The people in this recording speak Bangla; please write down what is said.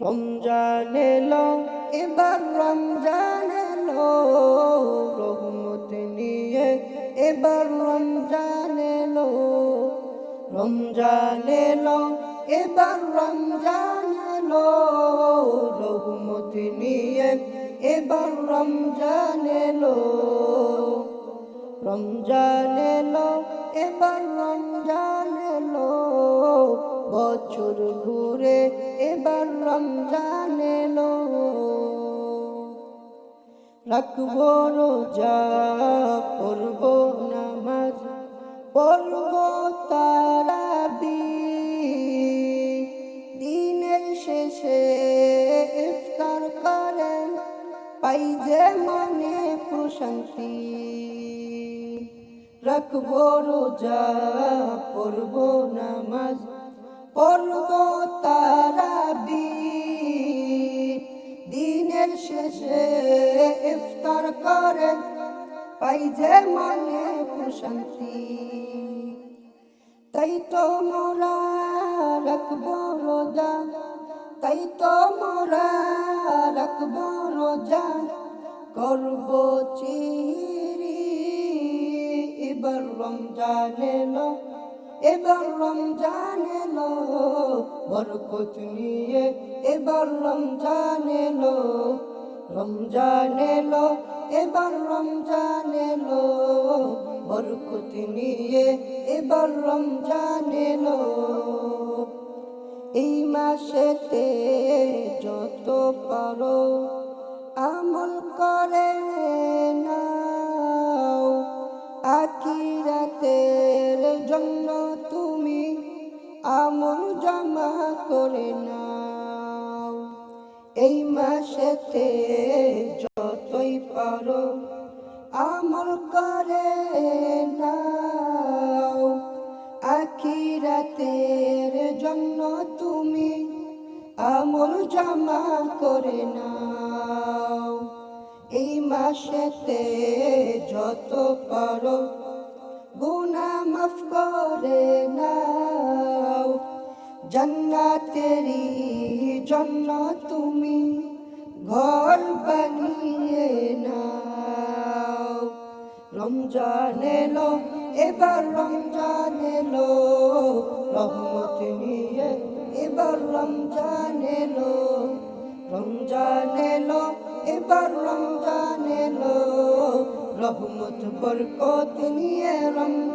রমজান এলো, এবার রমজান এলো, রহমত নিয়ে এবার রমজান এলো। রমজান এলো, এবার রমজান এলো, রহমত নিয়ে এবার রমজান এলো। রমজান এলো, এবার রমজান এলো, বছর ঘুরে এবার রমজান এলো। রাখবো রোজা, পড়ব নামাজ, পড়ব তারাবি, দিনের শেষে ইফতার করে পাই যে মনে প্রশান্তি। রাখবো রোজা, পড়ব নামাজ, পড়ব তারাবি, দিনের শেষে ইফতার করে পাই যে মনে প্রশান্তি। তাই তো মোরা রাখবো রোজা, তাই তো মোরা রাখবো রোজা, করব চিরি। এবার রমজান এলো, এবার রমজান এলো, বরকত নিয়ে এবার রমজান এলো। রমজান এলো, এবার রমজান এলো, বরকত নিয়ে এবার রমজান এলো। এই মাসেতে যত পারো আমল করে নাও, আখিরাতের জন্য তুমি আমল জমা করে নাও। এই মাসেতে যতই পারো আমল করে নাও, আখিরাতের জন্য তুমি আমল জমা করে নাও। এই মাসেতে যত পারো গুনাহ মাফ করে নাও, জান্নাতেরই জন্য তুমি ঘর বানিয়ে নাও। রমজান এলো, এবার রমজান এলো, রহমত নিয়ে এবার রমজান এলো। রমজান এলো, এবার রমজান এলো, রহমত বরকত নিয়ে রমজান